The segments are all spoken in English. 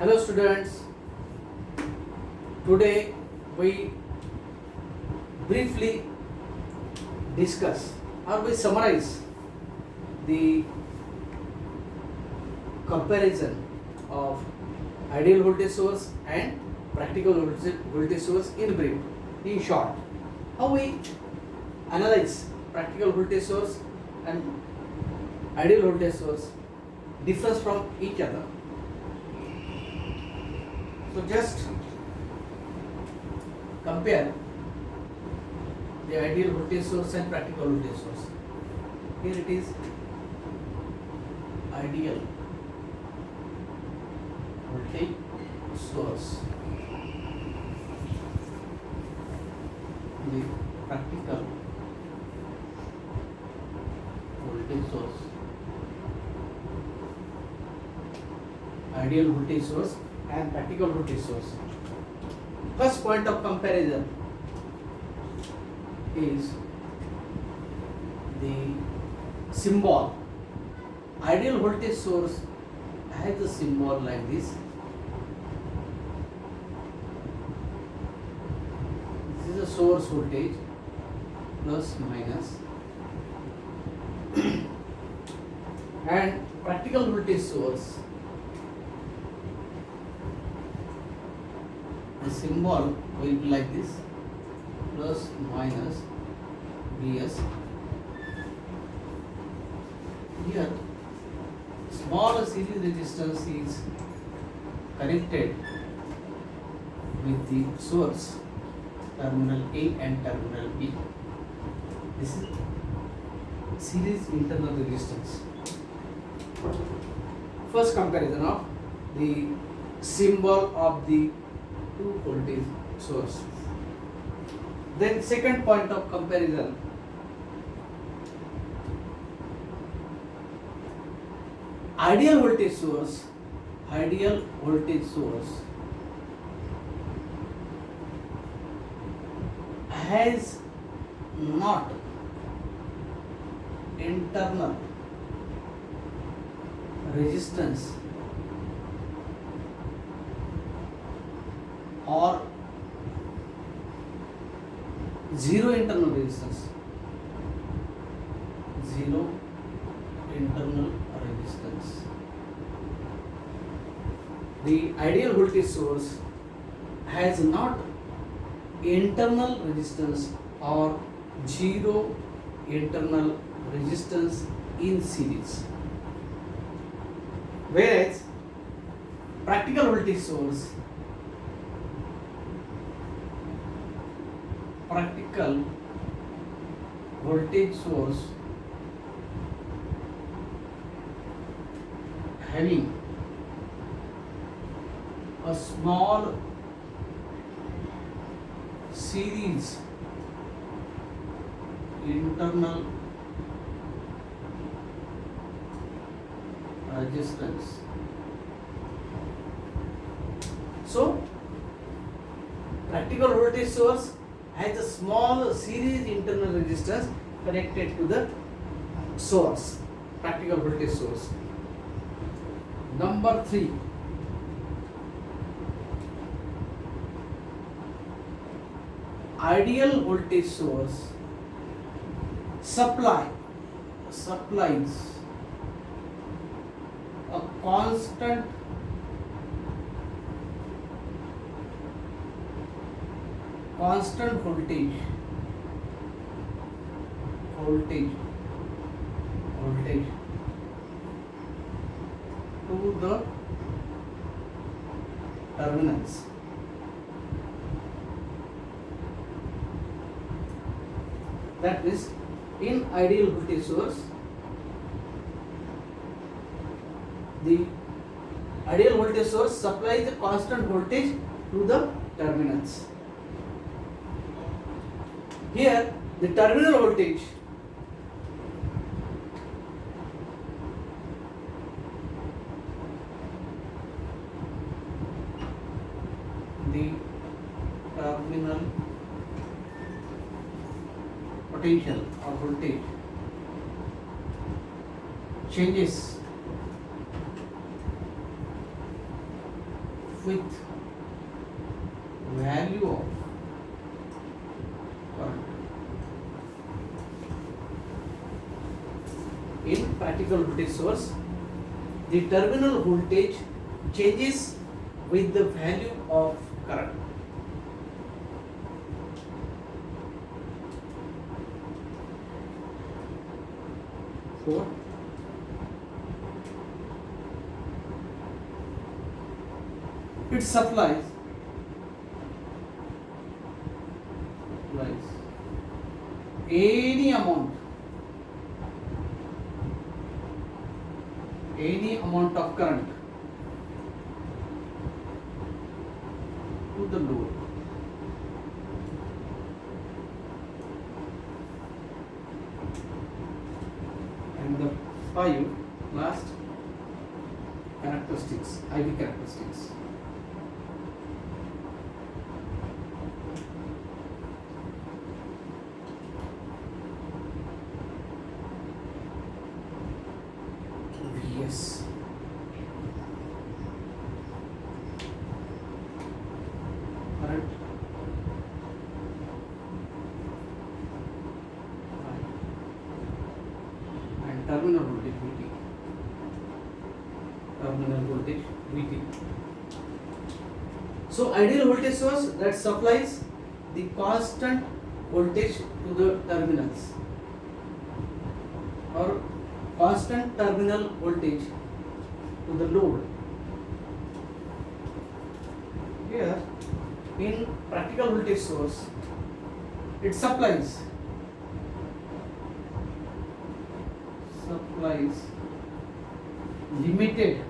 Hello students, today we briefly discuss or we summarize the comparison of ideal voltage source and practical voltage source in brief, in short. How we analyze practical voltage source and ideal voltage source differs from each other. So just compare the ideal voltage source and practical voltage source. Here it is ideal voltage source, the practical voltage source, ideal voltage source and practical voltage source. First point of comparison is the symbol. Ideal voltage source has a symbol like this. This is a source voltage plus minus and practical voltage source, the symbol will be like this, plus minus Vs. Here small series resistance is connected with the source terminal A and terminal B. This is series internal resistance. First comparison of the symbol of the two voltage sources. Then second point of comparison, ideal voltage source has not internal resistance or zero internal resistance. Zero internal resistance. The ideal voltage source has not internal resistance or zero internal resistance in series. Whereas practical voltage source having a small series internal resistance. So practical voltage source has a small series internal resistance connected to the source, practical voltage source. Number 3, ideal voltage source supplies a constant voltage to the terminals. That means in ideal voltage source, the ideal voltage source supplies a constant voltage to the terminals. Here the terminal voltage potential or voltage changes with value of current. In practical voltage source, the terminal voltage changes with the value of current. Four. It supplies any amount of current to the load. And the five last characteristics, IV characteristics. Vs. Current and terminal voltage Vt. Terminal voltage Vt. So ideal voltage source that supplies the constant voltage to the terminals, or constant terminal voltage to the load. Here in practical voltage source, it supplies limited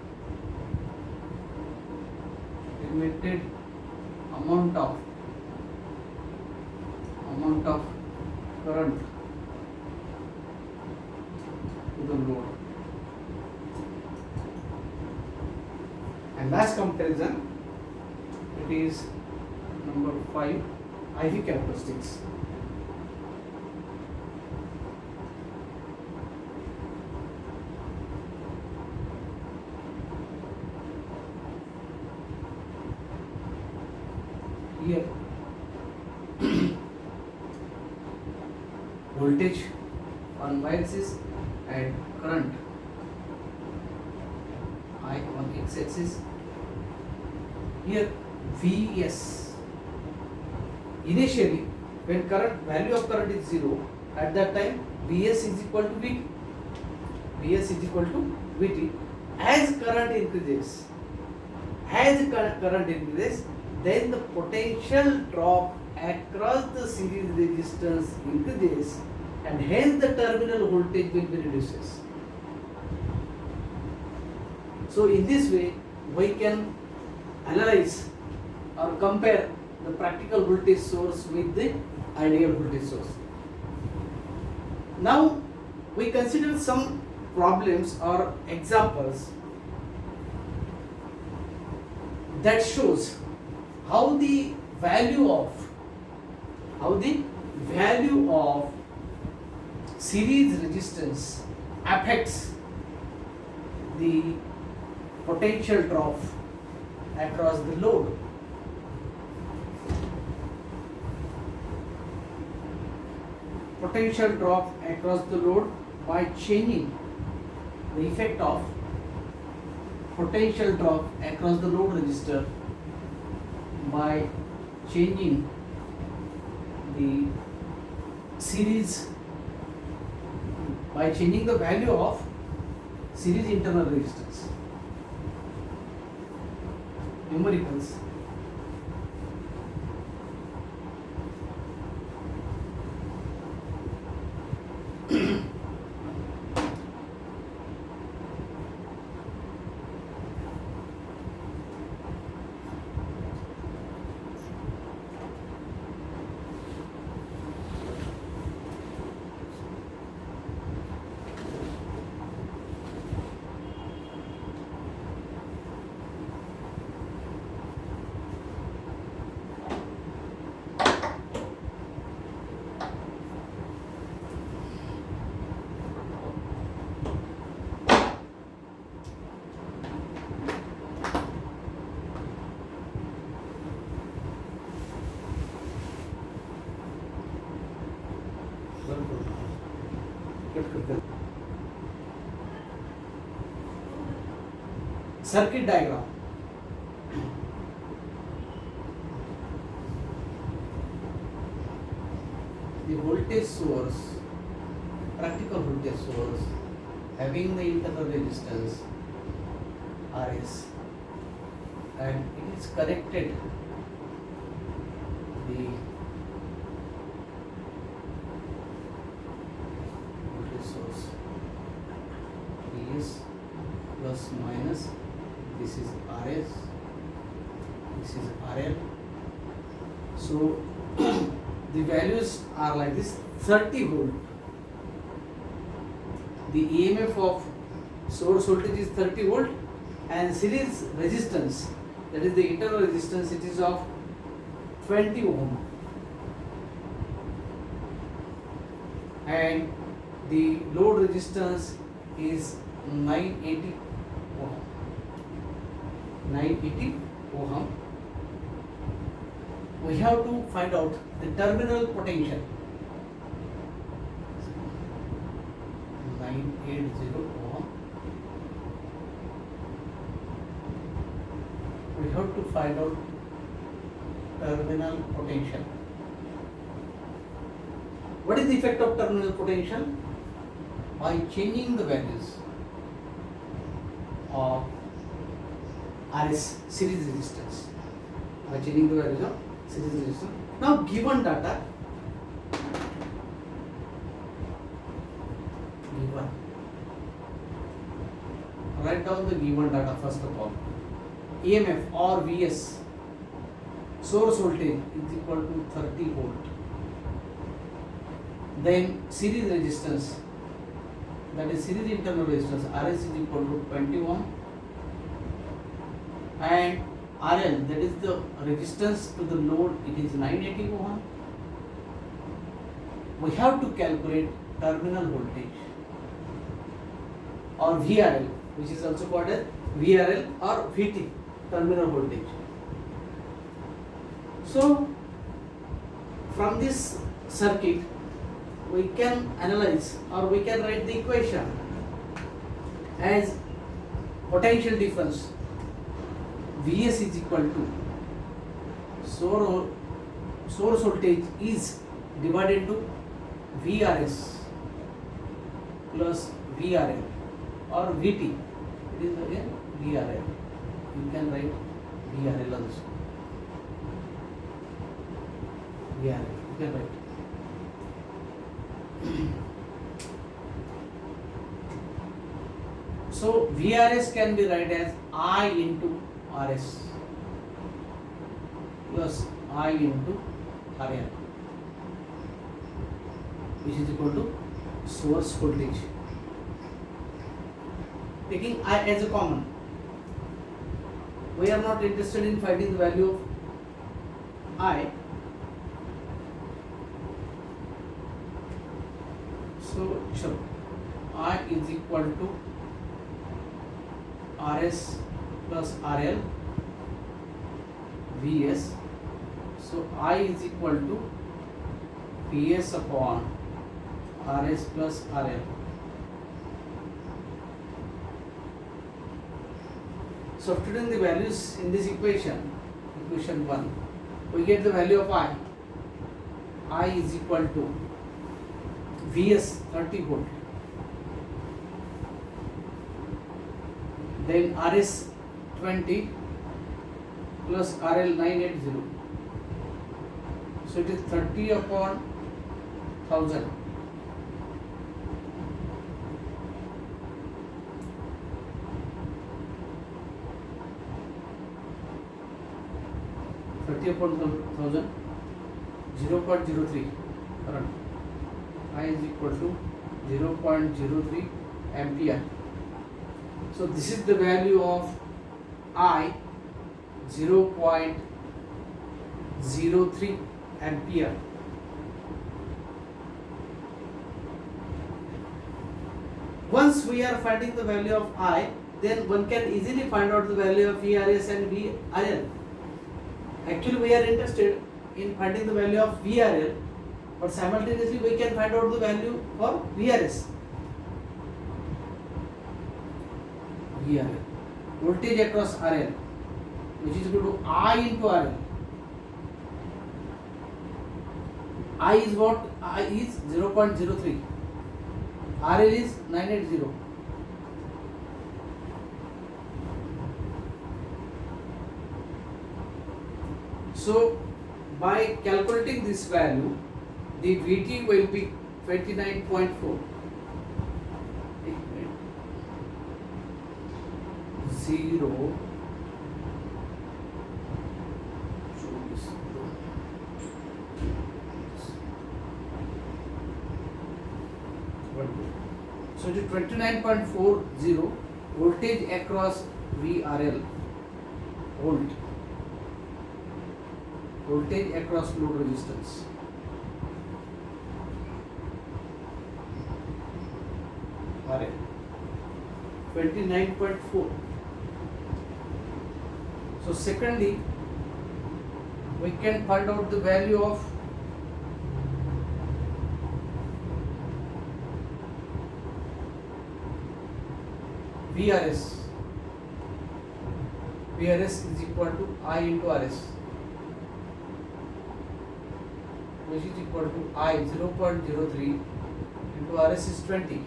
amount of current to the load. And last comparison, it is number 5, IV characteristics. Here voltage on y-axis and current I on x-axis. Here Vs, initially when value of current is 0, at that time Vs is equal to Vt. Vs is equal to Vt. As current increases, then the potential drop across the series resistance increases, and hence the terminal voltage will be reduces. So in this way we can analyze or compare the practical voltage source with the ideal voltage source. Now we consider some problems or examples that shows how the value of series resistance affects the potential drop across the load. Potential drop across the load by changing the effect of potential drop across the load resistor by changing the value of series internal resistance. Numericals. circuit diagram. The voltage source, practical voltage source, having the internal resistance Rs, and it is connected the voltage source Vs plus minus, this is Rs, this is RL. So the values are like this: 30 volt. The EMF of source voltage is 30 volt, and series resistance, that is the internal resistance, it is of 20 ohm, and the load resistance is 980 ohm. 980 ohm. We have to find out the terminal potential. 980 ohm. We have to find out terminal potential. What is the effect of terminal potential? By changing the values of RS, series resistance. By changing the values of series resistance. Now given data, write down the given data first of all. EMF or Vs, source voltage is equal to 30 volt. Then series resistance, that is series internal resistance, Rs is equal to 20 ohm, and RL, that is the resistance to the load, it is 980 ohm. We have to calculate terminal voltage or VRL, which is also called as VRL or VT, terminal voltage. So from this circuit we can analyze, or we can write the equation as potential difference. Vs is equal to source voltage is divided to Vrs plus VRL or VT. It is again VRL. You can write VRL also. VRL. You can write. So VRS can be written as I into Rs plus I into RL, which is equal to source voltage. Taking I as a common, we are not interested in finding the value of I. So sure, I is equal to Rs plus RL Vs. So I is equal to Vs upon Rs plus RL. Substituting the values in this equation, equation 1, we get the value of I. I is equal to Vs 30 volt, then Rs 20 plus RL 980. So it is 30 upon 1000. Upon 1000, 0.03 current. I is equal to 0.03 ampere. So this is the value of I, 0.03 ampere. Once we are finding the value of I, then one can easily find out the value of VRS and VRL. Actually, we are interested in finding the value of VRL, but simultaneously we can find out the value for VRS. VRL. Voltage across RL, which is equal to I into RL. I is what? I is 0.03. RL is 980. So by calculating this value, the VT will be 29.4. 0. So it is 29.40 voltage across VRL, voltage across load resistance. RL 29.4. So secondly, we can find out the value of VRS. VRS is equal to I into RS, which is equal to I 0.03 into RS is 20,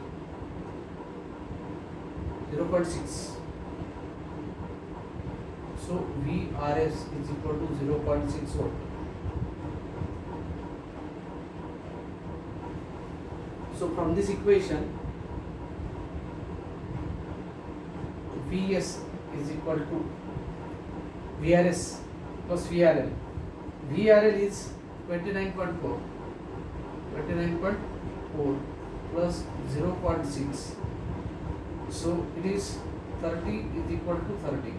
0.6. So VRS is equal to 0.6 volt. So from this equation, Vs is equal to VRS plus VRL. VRL is 29.4 plus 0.6. So it is 30 is equal to 30.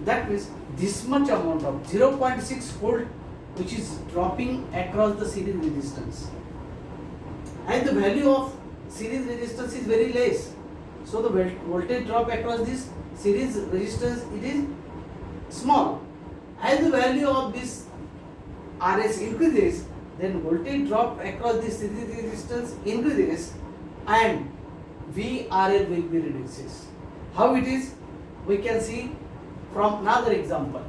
That means this much amount of 0.6 volt which is dropping across the series resistance, and the value of series resistance is very less. So the voltage drop across this series resistance, it is small. As the value of this RS increases, then voltage drop across this series resistance increases and VRL will be reduces. How it is? We can see from another example.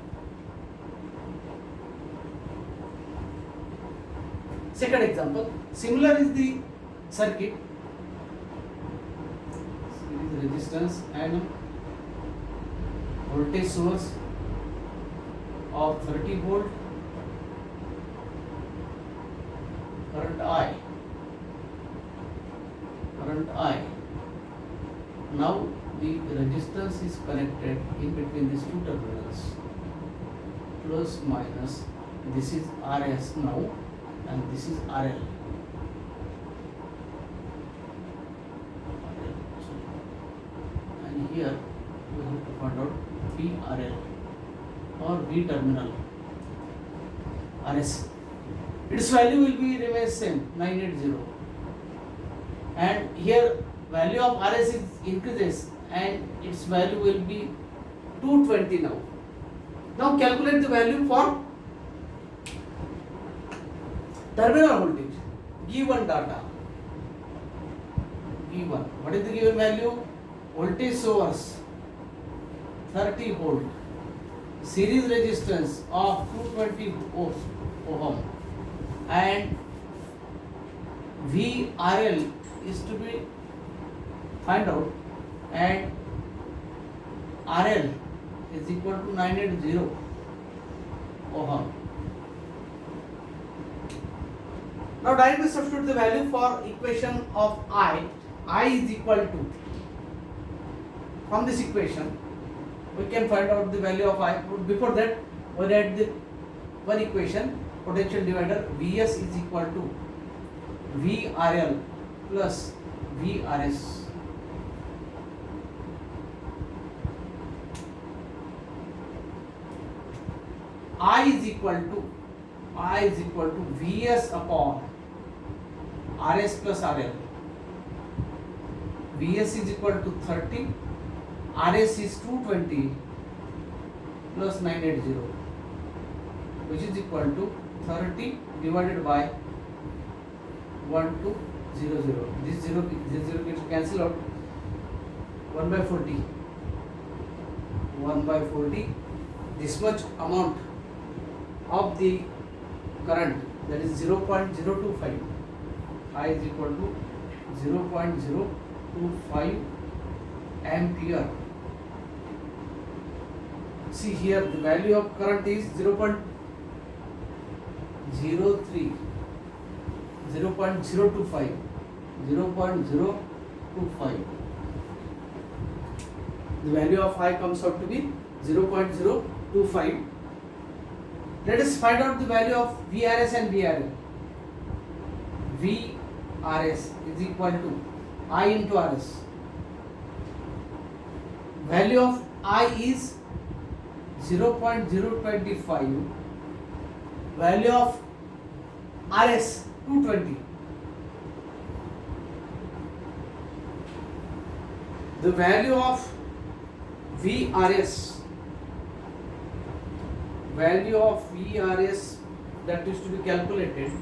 Second example, similar is the circuit, series resistance and voltage source of 30 volt, current I. Now the resistance is connected in between these two terminals, plus minus. This is RS now and this is RL. And here we have to find out VRL or V terminal RS. Its value will be remain same 980, and here value of RS is increases and its value will be 220 now. Now calculate the value for terminal voltage. Given data. Given. What is the given value? Voltage source 30 volt. Series resistance of 220 ohm. And VRL is to be find out, and RL is equal to 980 ohm. Now directly substitute the value for equation of I is equal to, from this equation we can find out the value of I. Before that we write the one equation, potential divider. Vs is equal to VRL plus VRS. I is equal to Vs upon RS plus RL. Vs is equal to 30, RS is 220 plus 980, which is equal to 30 divided by 1200. This 0 gets cancelled out. 1 by 40, 1 by 40, this much amount of the current, that is 0.025, I is equal to 0.025 ampere. See here, the value of current is 0.03, 0.025, 0.025. The value of I comes out to be 0.025. Let us find out the value of VRS and VRL. VRS is equal to I into RS. Value of I is 0.025. Value of RS 220. The value of VRS that is to be calculated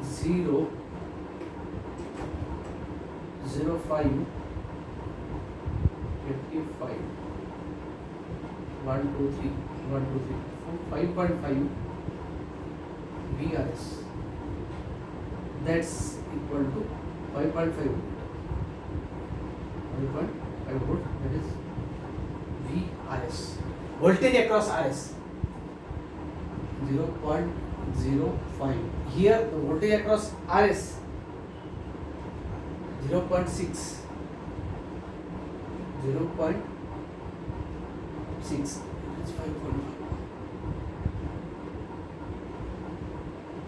0, 05, 55, 1, 2, 3, 1, 2, 3, 5.5 VRS. That's equal to 5.5 volt. 5.5 volt, that is VRS. Voltage across RS 0.05. Here the voltage across RS 0.6. 0.6. That's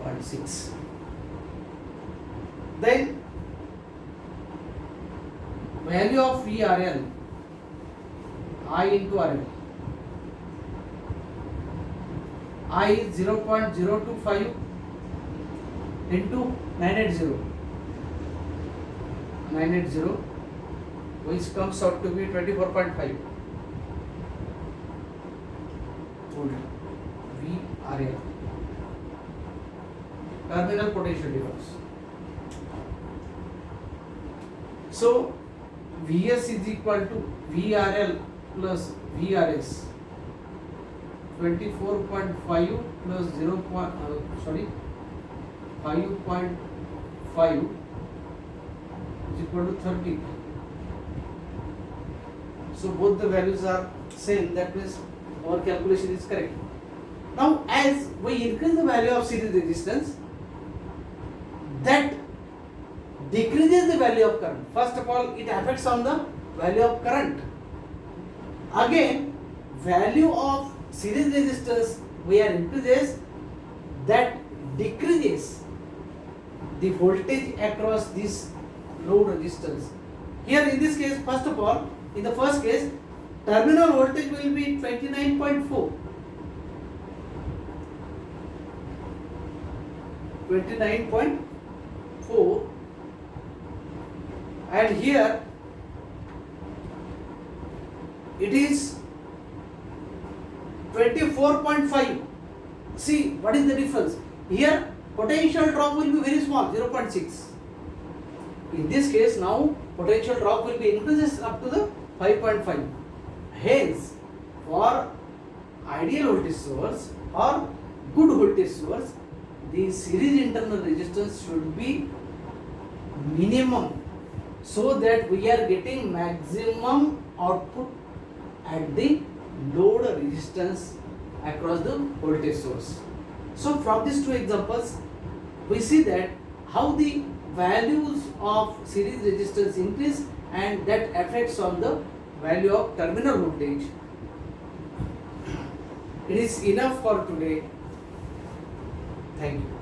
5.6. Then value of VRL, I into RL. I is 0.025 into 980, which comes out to be 24.5 volt. VRL, terminal potential difference. So Vs is equal to VRL plus VRS, 24.5 plus 5.5 is equal to 30. So both the values are same, that means our calculation is correct. Now as we increase the value of series resistance, that decreases the value of current. First of all, it affects on the value of current. Again, value of series resistance we are increases, that decreases the voltage across this load resistance. Here in this case, first of all, in the first case, terminal voltage will be 29.4. 29.4, and here it is 24.5. See what is the difference? Here potential drop will be very small, 0.6. In this case now potential drop will be increases up to the 5.5. Hence, for ideal voltage source or good voltage source, the series internal resistance should be minimum, so that we are getting maximum output at the load resistance across the voltage source. So from these two examples, we see that how the values of series resistance increase and that affects on the value of terminal voltage. It is enough for today. Thank you.